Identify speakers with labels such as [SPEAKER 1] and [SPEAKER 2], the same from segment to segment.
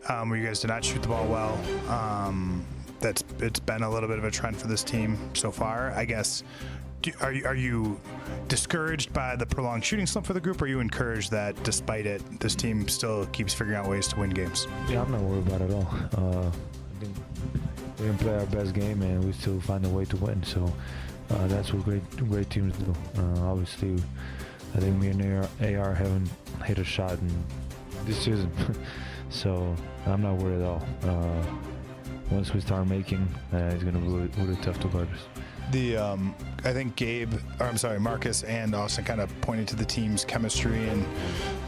[SPEAKER 1] where you guys did not shoot the ball well. It's been a little bit of a trend for this team so far. I guess, are you discouraged by the prolonged shooting slump for the group, or are you encouraged that despite it, this team still keeps figuring out ways to win games?
[SPEAKER 2] Yeah, I'm not worried about it at all. I think we didn't play our best game, and we still find a way to win. So that's what great teams do. Obviously, I think me and AR haven't hit a shot in this season, so I'm not worried at all. Once we start making, it's going to be really tough to guard us.
[SPEAKER 1] I think Marcus and Austin kind of pointed to the team's chemistry and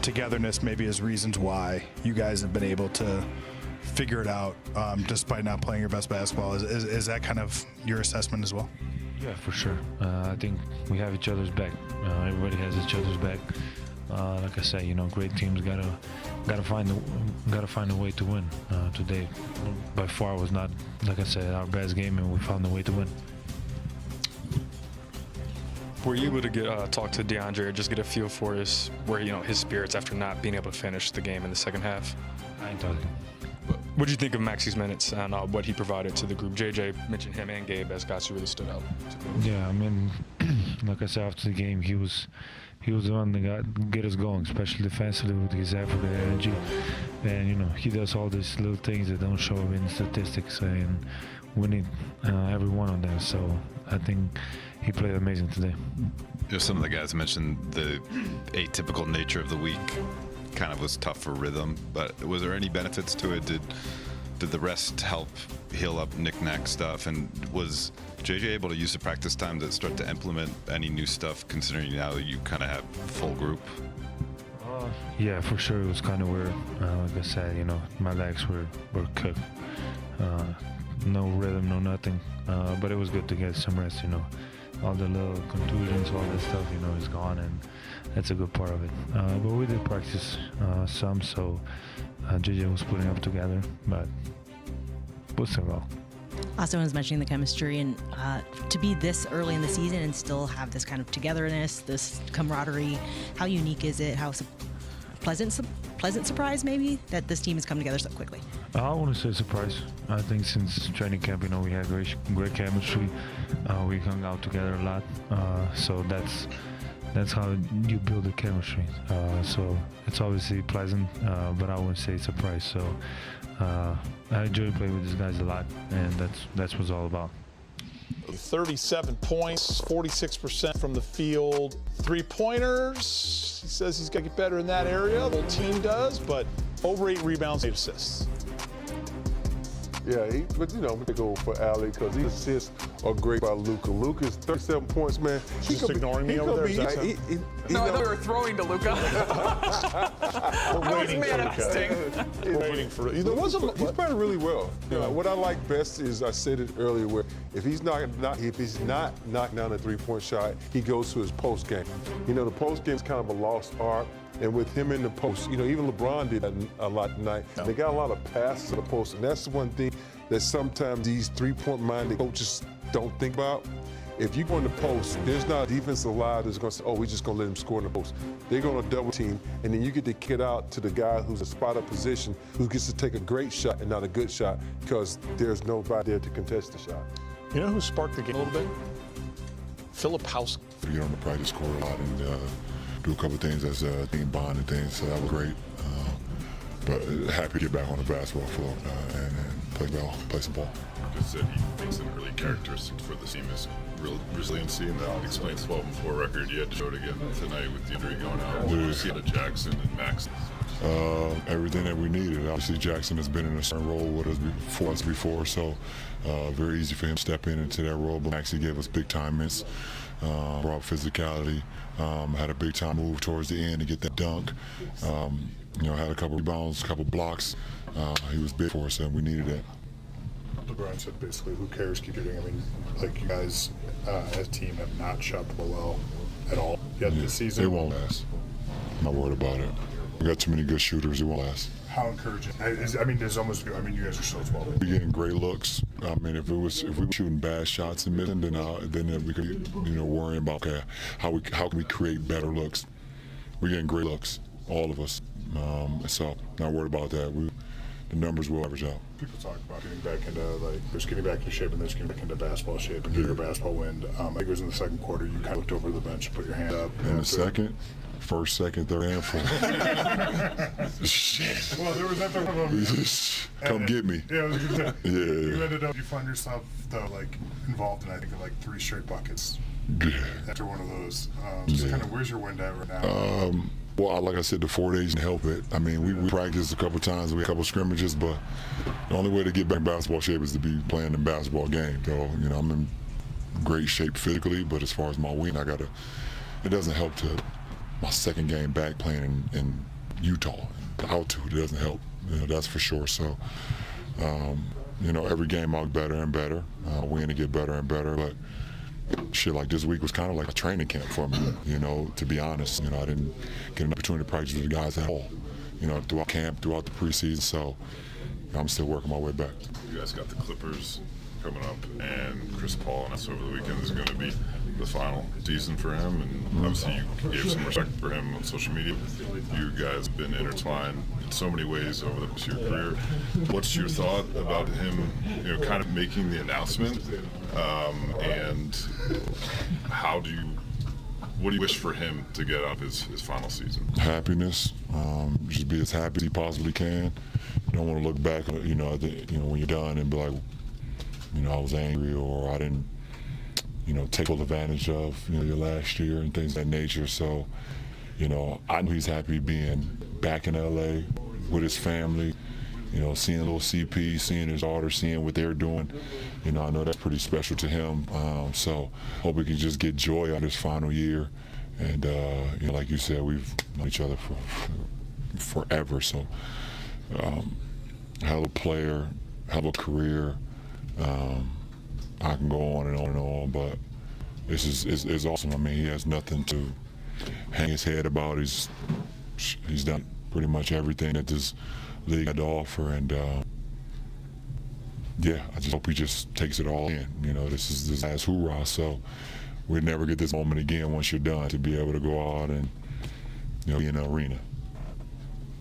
[SPEAKER 1] togetherness maybe as reasons why you guys have been able to figure it out despite not playing your best basketball. Is that kind of your assessment as well?
[SPEAKER 2] Yeah, for sure. I think we have each other's back. Everybody has each other's back. Like I said, great teams gotta find a way to win. Today, by far, was not, like I said, our best game, and we found a way to win.
[SPEAKER 3] Were you able to talk to DeAndre, just get a feel for his spirits after not being able to finish the game in the second half?
[SPEAKER 2] I ain't talking.
[SPEAKER 3] What did you think of Maxi's minutes and what he provided to the group? JJ mentioned him and Gabe as guys who really stood out.
[SPEAKER 2] Yeah, I mean, like I said, after the game, he was the one that get us going, especially defensively with his effort and energy. And he does all these little things that don't show up in statistics, and we need every one of them. So I think he played amazing today.
[SPEAKER 4] Some of the guys mentioned the atypical nature of the week kind of was tough for rhythm, but was there any benefits to it? Did the rest help heal up knick-knack stuff, and was JJ able to use the practice time to start to implement any new stuff, considering now that you kind of have full group?
[SPEAKER 2] Yeah, for sure. It was kind of weird. Like I said, my legs were cooked. No rhythm, no nothing. But it was good to get some rest, all the little contusions, all that stuff, is gone, and that's a good part of it. But we did practice some, so JJ was putting up together, but we'll still go.
[SPEAKER 5] Austin was mentioning the chemistry, and to be this early in the season and still have this kind of togetherness, this camaraderie, how unique is it? How pleasant surprise maybe that this team has come together so quickly?
[SPEAKER 2] I want to say surprise. I think since training camp, we had great chemistry. We hung out together a lot, so that's how you build the chemistry. So it's obviously pleasant, but I wouldn't say surprise. So I enjoy playing with these guys a lot, and that's what it's all about.
[SPEAKER 6] 37 points, 46% from the field. 3-pointers, he says he's got to get better in that area. The whole team does, but over 8 rebounds, 8 assists.
[SPEAKER 7] Yeah, but they go for Ali because his assists are great by Luka. Luka's 37 points, man.
[SPEAKER 6] He's just ignoring me over there.
[SPEAKER 8] No, I thought we were throwing to Luka.
[SPEAKER 6] We're waiting for Luka.
[SPEAKER 7] He's playing really well. What I like best is, I said it earlier, where if he's not knocking down a 3-point shot, he goes to his post game. The post game is kind of a lost art. And with him in the post, even LeBron did that a lot tonight. They got a lot of passes to the post, and that's the one thing that sometimes these 3-point minded coaches don't think about. If you go in the post, there's not a defensive line that's going to say, oh, we're just going to let him score in the post. They're going to double team, and then you get to kick out to the guy who's a spot-up position, who gets to take a great shot and not a good shot, because there's nobody there to contest the shot.
[SPEAKER 6] You know who sparked the game a little bit? Philip House.
[SPEAKER 9] We get on the practice court a lot and do a couple things as a team bond and things, so that was great. But happy to get back on the basketball floor and play some ball.
[SPEAKER 10] Just said he thinks an early characteristic for the team is real resiliency, and that explains 12-4 record. You had to show it again tonight with the injury going out. What did you see out of Jackson and Maxi?
[SPEAKER 9] Everything that we needed. Obviously, Jackson has been in a certain role with us before, so very easy for him to step into that role. But Maxi gave us big time minutes, brought physicality, had a big time move towards the end to get that dunk. Had a couple rebounds, a couple blocks. He was big for us, and we needed that.
[SPEAKER 10] LeBron said basically, who cares, keep doing. I mean, like, you guys as a team have not shot the ball well at all yet this season.
[SPEAKER 9] It won't last. I'm not worried about it. We got too many good shooters. It won't last.
[SPEAKER 10] How encouraging? There's almost. You guys are so 12.
[SPEAKER 9] We're getting great looks. If we were shooting bad shots and missing, then we could, worrying about how can we create better looks. We're getting great looks, all of us. So not worried about that. We the numbers will average out.
[SPEAKER 11] People talk about getting back into, like, just getting back into shape and then just getting back into basketball shape and getting your basketball wind. I think it was in the second quarter, you kind of looked over the bench, put your hand up.
[SPEAKER 9] In the second? First, second, third, and fourth. Shit.
[SPEAKER 11] Well, there was that one of them.
[SPEAKER 9] Come get me.
[SPEAKER 11] Yeah, I was going to say.
[SPEAKER 9] Yeah.
[SPEAKER 11] You found yourself, though, like, involved in, I think, like 3 straight buckets.
[SPEAKER 9] Yeah.
[SPEAKER 11] After one of those. So kind of, where's your wind at right now?
[SPEAKER 9] Well, like I said, the 4 days didn't help it. I mean, we practiced a couple times, we had a couple scrimmages, but the only way to get back in basketball shape is to be playing in basketball game. So, you know, I'm in great shape physically, but as far as my wind, it doesn't help to my second game back playing in Utah. The altitude, it doesn't help, you know, that's for sure. So, you know, every game I'll get better and better. Win to get better and better, but shit, like this week was kind of like a training camp for me, you know, to be honest. You know, I didn't get an opportunity to practice with the guys at all, you know, throughout camp, throughout the preseason, so I'm still working my way back.
[SPEAKER 10] You guys got the Clippers coming up, and Chris Paul, and that's over the weekend, is going to be the final season for him, and obviously you gave some respect for him on social media. You guys have been intertwined in so many ways over the course of your career. What's your thought about him, you know, kind of making the announcement, and what do you wish for him to get out of his final season?
[SPEAKER 9] Happiness, just be as happy as he possibly can. You don't want to look back, you know, when you're done and be like, you know, I was angry or I didn't, you know, take full advantage of, you know, your last year and things of that nature. So, you know, I know he's happy being back in LA with his family, you know, seeing little CP, seeing his daughter, seeing what they're doing. You know, I know that's pretty special to him. So hope we can just get joy out of this final year. And, you know, like you said, we've known each other for forever. So, hell of a player, hell of a career. I can go on and on and on, but it's awesome. I mean, he has nothing to hang his head about. He's done pretty much everything that this league had to offer, and yeah, I just hope he just takes it all in. You know, this is his last hoorah, so we'd never get this moment again once you're done, to be able to go out and, you know, be in the arena.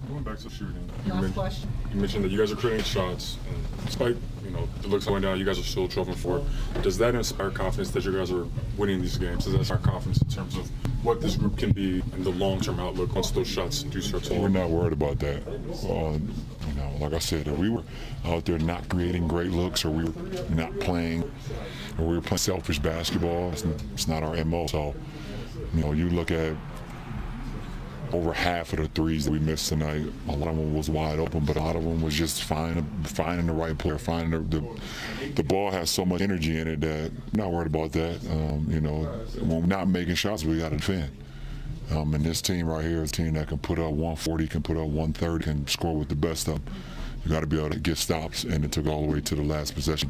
[SPEAKER 12] Going back to shooting, you mentioned that you guys are creating shots, and despite, you know, the looks going down, you guys are still 12-4. Does that inspire confidence that you guys are winning these games? Does that inspire confidence in terms of what this group can be and the long-term outlook once those shots do start to?
[SPEAKER 9] We're not worried about that. You know, like I said, if we were out there not creating great looks, or we were not playing, or we were playing selfish basketball, it's not our MO. So, you know, you look at over half of the threes that we missed tonight, a lot of them was wide open, but a lot of them was just finding the right player, finding the ball has so much energy in it that I'm not worried about that. You know, when we're not making shots, we got to defend. And this team right here is a team that can put up 140, can put up 130, can score with the best of them. You got to be able to get stops, and it took all the way to the last possession.